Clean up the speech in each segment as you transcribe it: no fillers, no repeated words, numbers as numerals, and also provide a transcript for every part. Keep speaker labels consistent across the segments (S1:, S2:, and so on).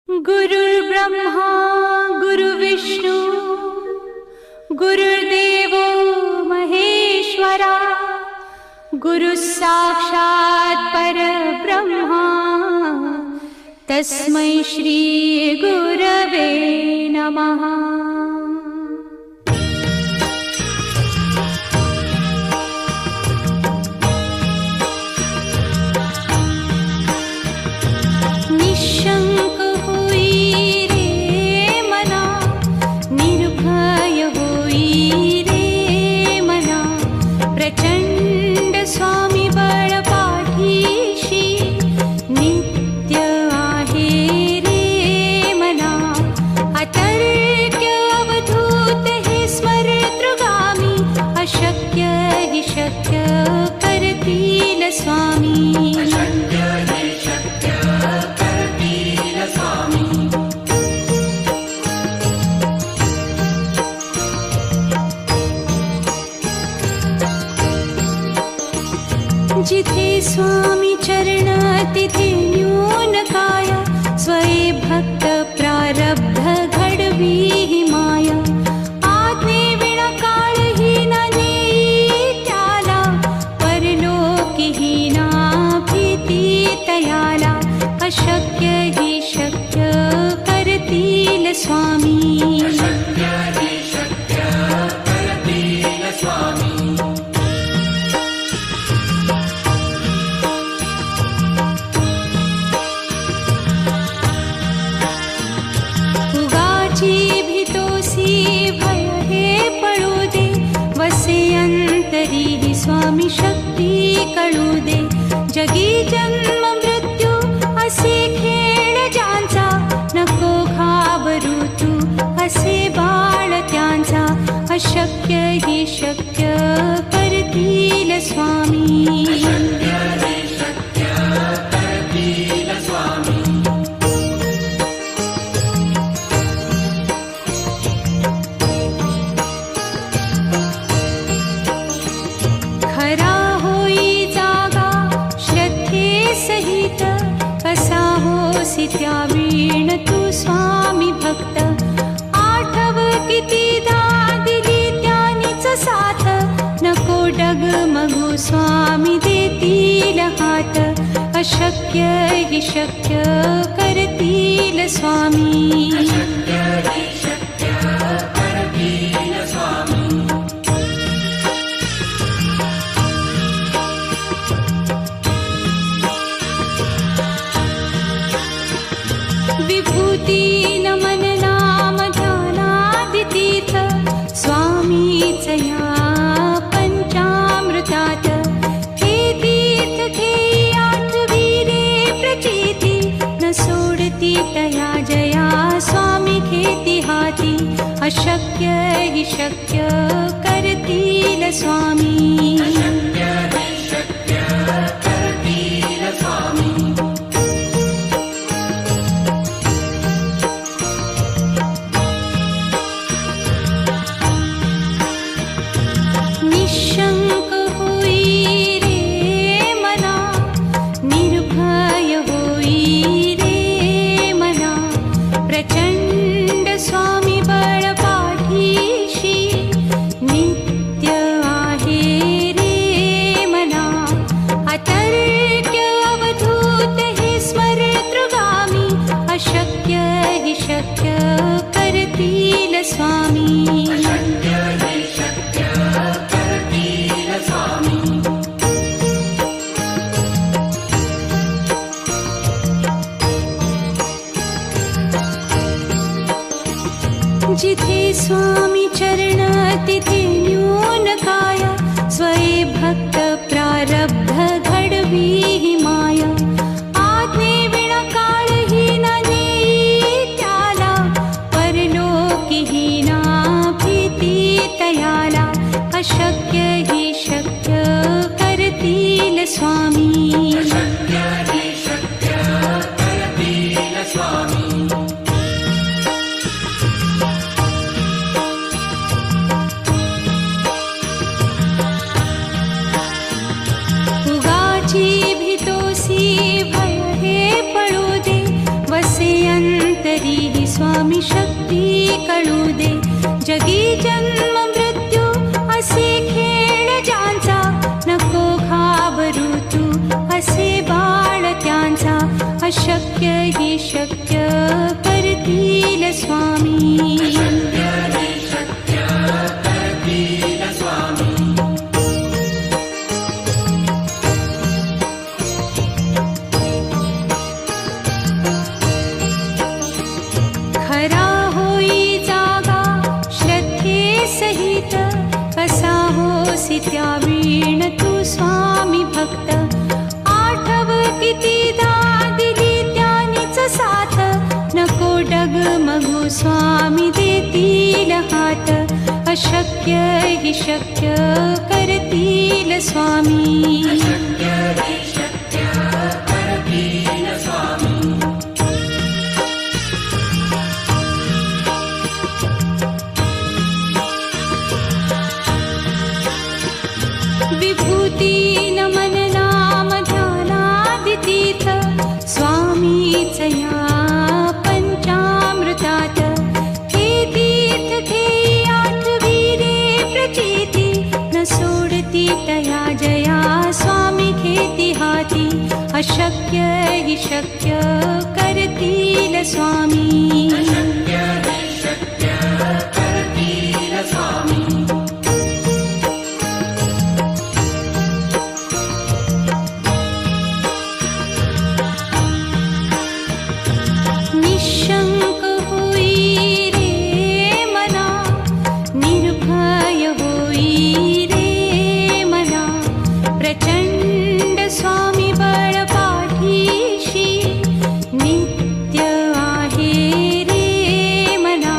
S1: गुरुर्ब्रह्मा गुरुविष्णु गुरुर्देवो महेश्वरा गुरुसाक्षात् परब्रह्मा तस्मै श्री गुरवे नमः। निशंक होई रे मना, निर्भय होई रे मना, प्रचंड स्वामी बळ पाठीशी नित्य आहे रे मना। अतर्क्य अवधूत हे स्मरतृगामी, अशक्य हि शक्य करतील स्वामी। जिथे स्वामी चरण तिथे न्यून काय, स्वये भक्त प्रारब्ध घडवी ही माया। आज्ञे विना काळही न नेई त्याला, परलोकी ही ना भीती तयाला। अशक्य ही शक्य करतील स्वामी। स्वामी शक्ती कळू दे, जगी जन्म मृत्यू असे खेळ ज्यांचा। नको घाबरू तू असे बाळ त्यांचा, अशक्य ही शक्य करतील स्वामी। खरा होई जागा श्रद्धे सहित, कसा होसी त्या वीण तू स्वामी भक्त। आठव कितीदा दिली त्यानीच साथ, नको डगमगू स्वामी देतील हात। अशक्य हि शक्य करतील स्वामी। विभूती नमन नाम ध्यानादितीर्थ, स्वामीच या पंचामृतात। हे तीर्थ घेई आठवी रे प्रचिती, न सोडती तया जया स्वामी घेती हाती। अशक्य हि शक्य करतील स्वामी। निशंक होई रे मना, निर्भय होई रे मना, प्रचंड स्वामी बळ पाठीशी नित्य आहे रे मना। अतर्क्य अवधूत हे स्मरतृगामी, अशक्य हि शक्य करतील स्वामी। जिथे स्वामी चरण तिथे न्यून काय, स्वये भक्त प्रारब्ध घडवी ही माया। आज्ञे विना काळही न नेई त्याला, परलोकी ही ना भीती तयाला। अशक्य ही शक्य करतील स्वामी। उगाची भीतोसी भय हे पळू दे, वसे अंत तरीही स्वामी शक्ती कळू दे. जगी जन्म मृत्यू असे खेळ ज्यांचा, नको घाबरू तू असे बाळ त्यांचा. अशक्य ही शक्य करतील स्वामी. खरा होई जागा श्रद्धे सहित, कसा होसी त्यावीण तू स्वामी भक्त. आठव कितीदा दिली त्यानीच साथ, नको डगमगू स्वामी देतील हात. अशक्य ही शक्य करतील स्वामी. विभूती नमन नाम ध्यानादितीर्थ, स्वामीच या पंचामृतात. हे तीर्थ घेई आठविरे प्रचिती, न सोडती तया जया स्वामी घेती हाती. अशक्य ही शक्य करतील स्वामी. निशंक होई रे मना, निर्भय होई रे मना. प्रचंड स्वामी बळ पाठीशी, नित्य आहे रे मना.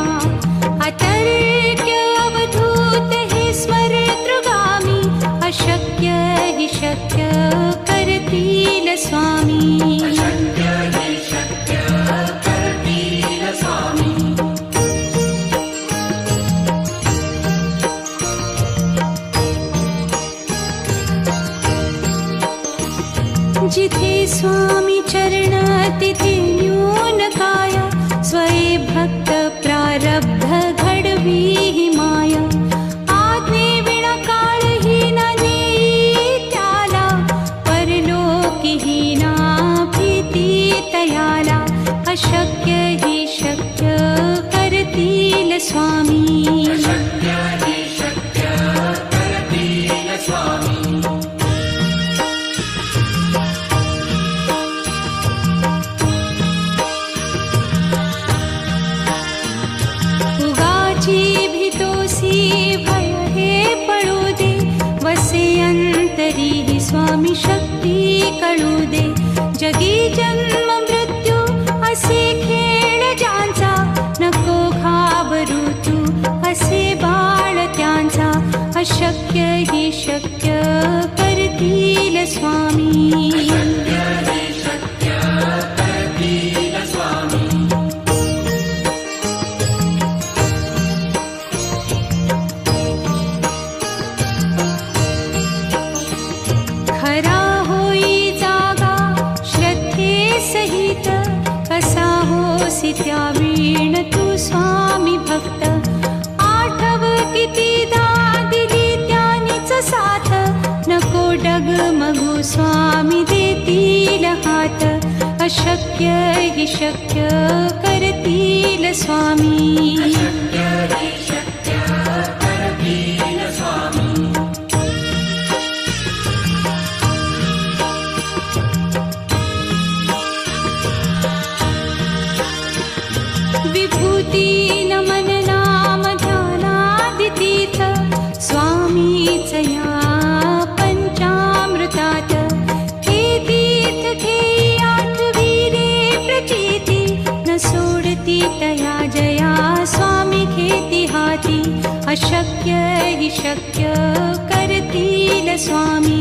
S1: अतर्क्य अवधूत हे स्मरतृगामी, अशक्य हि शक्य करतील स्वामी. जिथे स्वामी चरण तिथे न्यून काया, स्वये भक्त प्रारब्ध घडवी ही माया. आज्ञे विना काळही न नेई त्याला, परलोकीही ना भीती तयाला. अशक्य ही शक्य करतील स्वामी. भीतोसी भय हे पळू दे, वसे अंतरी ही स्वामी शक्ती कळू दे. जगी जन्म मृत्यू असे खेळ ज्यांचा, नको घाबरू तू असे बाळ त्यांचा. अशक्य ही शक्य करतील स्वामी. खरा होई जागा श्रद्धे सहित, कसा होसी त्यावीण तू स्वामी भक्त. आठव कितीदा दिली त्यानीच साथ, नको डगमगू स्वामी देतील हात. अशक्य हि शक्य करतील स्वामी. विभूती नमन नाम ध्यानादितीर्थ, स्वामीच या पंचामृतात. हे तीर्थ घेई आठविरे प्रचिती, न सोडती तया जया स्वामी घेती हाती. अशक्य हि शक्य करतील स्वामी.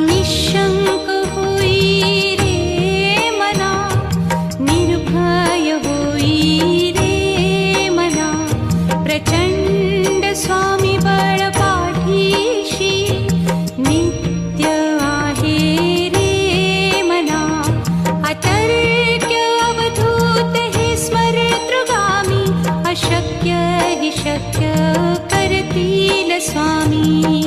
S1: निशंक होई रे मना, निर्भय होई रे स्वामी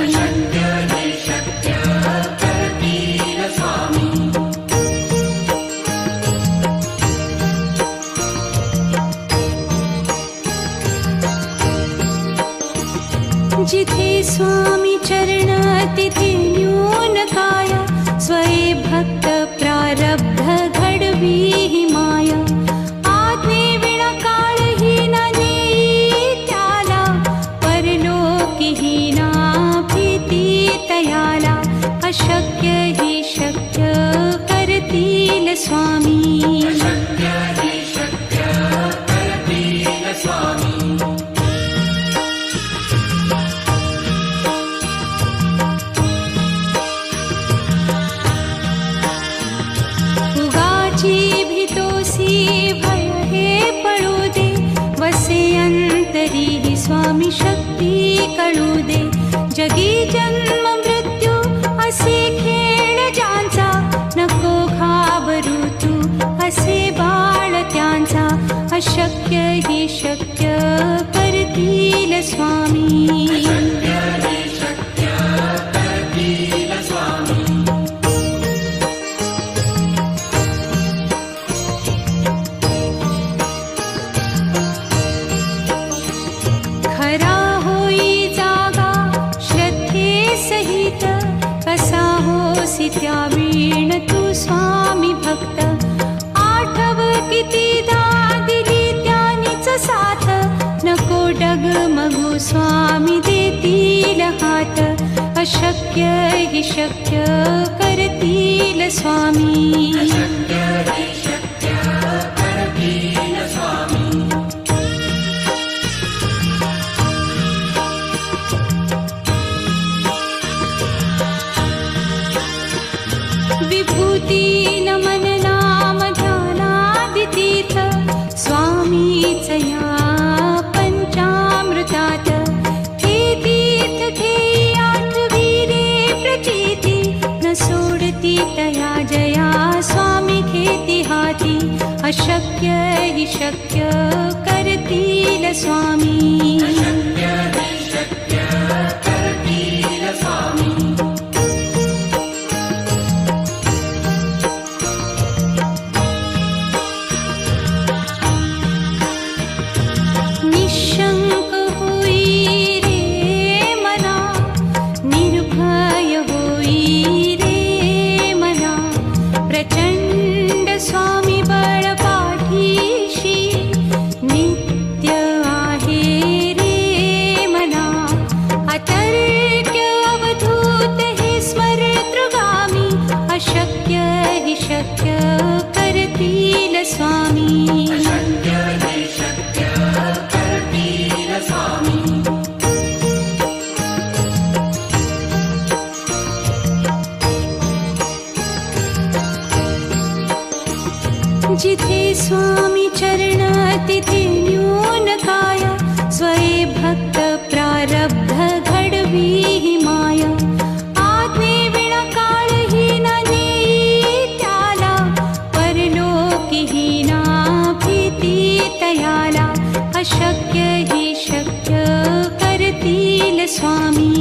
S1: जिथे स्वामी चरण तिथे न्यून काया स्वये भक्त प्रारब्ध घडवी ही माया आज्ञे विना काळही न नेई त्याला परलोकीही ना भीती तयाला अशक्य ही शक्य करतील स्वामी भय हे पडू दे वसे अंतरी ही स्वामी शक्ती कळू दे जगी जन्म मृत्यू असे खेळ ज्यांचा नको घाबरू तू असे बाळ त्यांचा अशक्य ही शक्य करतील स्वामी त्यावीण तू स्वामी भक्त आठव कितीदा दिली त्यानीच साथ नको डगमगू स्वामी देतील हात अशक्य ही शक्य करतील स्वामी विभूती नमन नाम ध्यानादितीर्थ स्वामीच या पंचामृतात हे तीर्थ घेई आठवी रे प्रचिती न सोडती तया जया स्वामी घेती हाती अशक्य ही शक्य करतील स्वामी जिथे स्वामी चरण तिथे न्यून काया स्वये भक्त प्रारब्ध घडवी ही माया आज्ञे विना काळही न नेई त्याला परलोकीही ना भीती तयाला अशक्य ही शक्य करतील स्वामी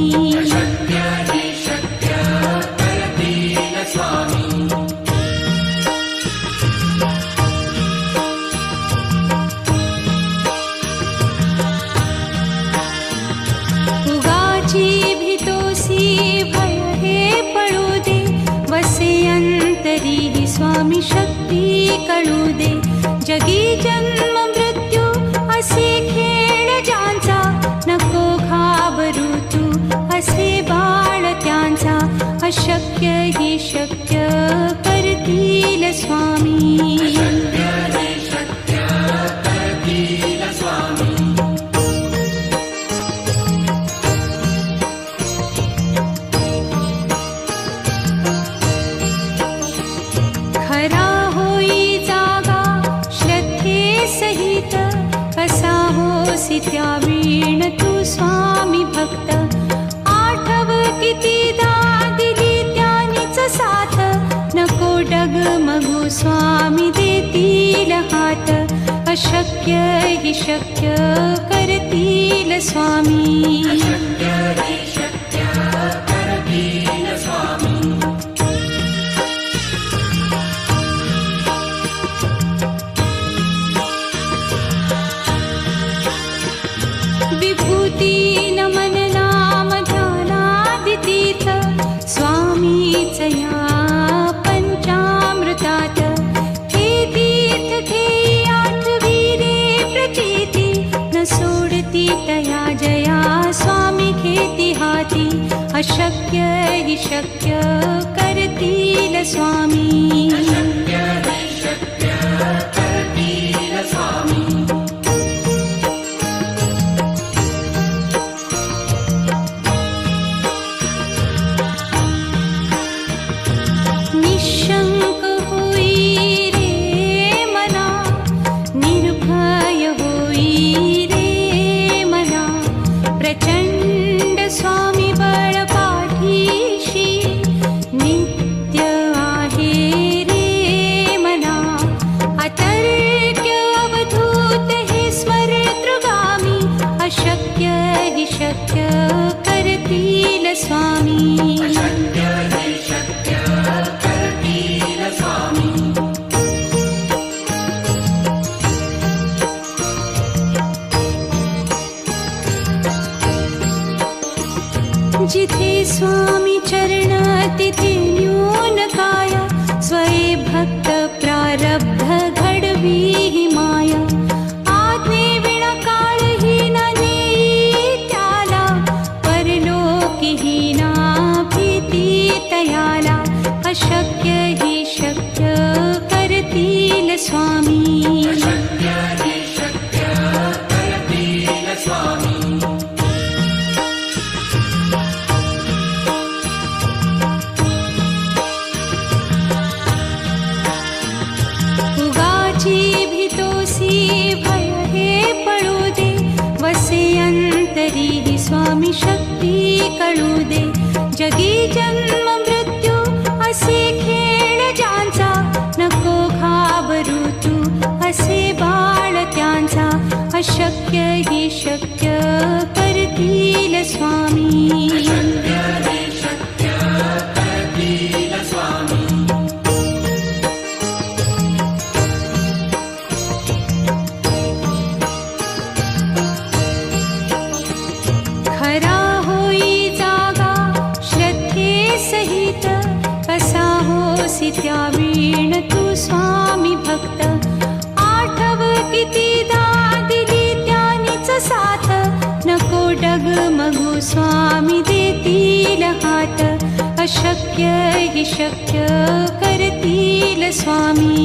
S1: भय हे पडू दे वसे अंतरी ही स्वामी शक्ती कळू दे जगी जन्म मृत्यू असे खेळ ज्यांचा नको घाबरू तू असे बाळ त्यांचा अशक्य ही शक्य करतील स्वामी त्यावीण तू स्वामी भक्त आठव कितीदा दिली त्यानीच साथ नको डगमगू स्वामी देतील हात अशक्य अशक्य हि शक्य करतील स्वामी. विभूती नमन नाम ध्यानादितीर्थ स्वामीच या पंचामृतात. हे तीर्थ घेई आठविरे प्रचिती न सोडती तया जया स्वामी घेती हाती. अशक्य हि शक्य करतील स्वामी. निशंक होई रे मना, निर्भय होई रे मना. प्रचंड स्वामी बळ पाठीशी नित्य आहे रे मना. अतर्क्य अवधूत हे स्मरतृगामी. अशक्य हि शक्य करतील स्वामी. जिथे स्वामी चरण तिथे न्यून काय. स्वये भक्त प्रारब्ध घडवी हि माया. आज्ञे विना काळही न नेई त्याला. परलोकी हि ना भीती तयाला. अशक्य हि शक्य करतील स्वामी. भय हे पळू दे. वसे अंतरी हि स्वामी शक्ती कळू दे. जगी जन्म मृत्यू असे खेळ ज्यांचा. नको घाबरू तू असे बाळ त्यांचा. अशक्य हि शक्य करतील स्वामी. खरा होई जागा श्रद्धे सहित. कसा होसी त्या वीण तू स्वामी भक्त. आठव कितीदा दिली त्यानीच साथ. नको डगमगू स्वामी देतील हात. अशक्य हि शक्य करतील स्वामी.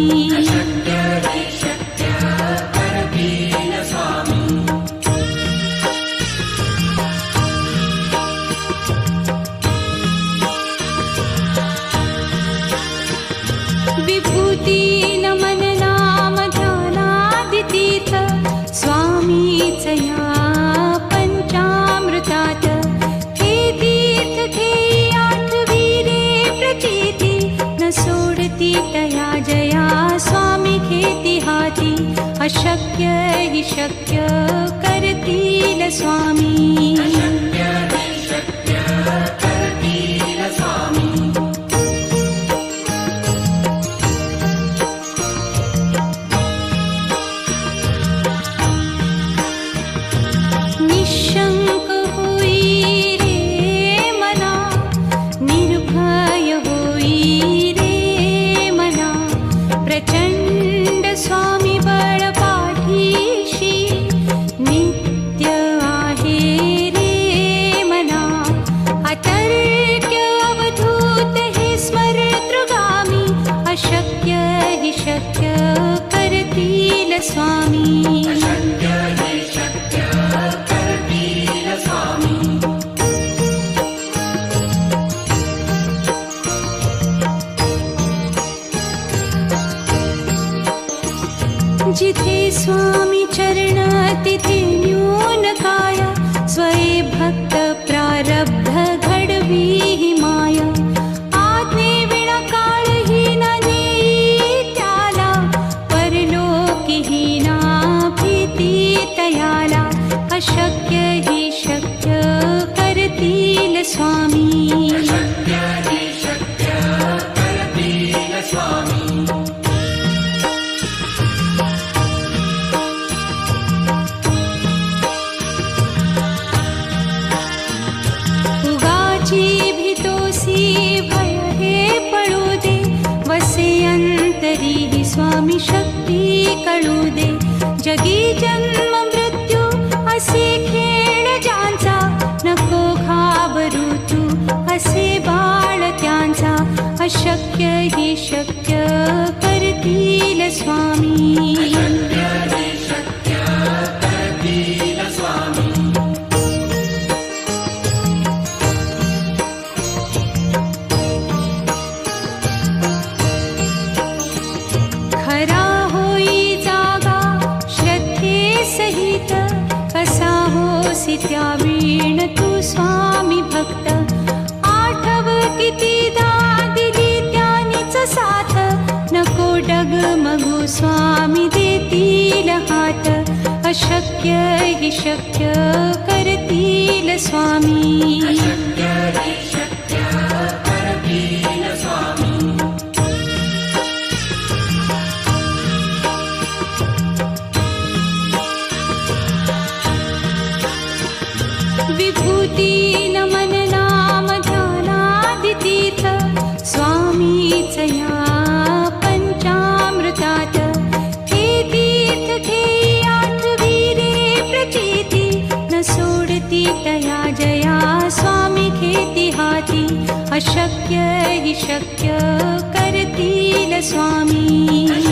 S1: विभूती नमन नाम ध्यानादितीर्थ स्वामीच या पंचामृतात. हे तीर्थ घेई आठविरे प्रचिती न सोडती तया जया स्वामी घेती हाती. अशक्य हि शक्य करतील स्वामी. निशंक होई रे मना, निर्भय होई रे मना. प्रचंड स्वामी बळ पाठीशी अशक्य हि शक्य करतील स्वामी. उगाची भीतोसी भय हे पळू दे, वसे अंतरी ही स्वामी शक्ती कळू दे. जगी जन्म मृत्यू असे खेळ ज्यांचा, नको घाबरू तू असे बाळ त्यांचा. अशक्य हि शक्य करतील स्वामी. खरा होई जागा श्रद्धे सहित, कसा होसी त्या वीण तू स्वामी भक्त. आठव कितीदा दिली त्यानीच साथ, नको डगमगू स्वामी देतील हात. अशक्य हि शक्य करतील स्वामी. विभूती नमन नाम ध्यानादितीर्थ, स्वामीच या पंचामृतात. हे तीर्थ घेई आठवीरे प्रचिती, न सोडती तया जया स्वामी घेती हाती. अशक्य हि शक्य करतील स्वामी.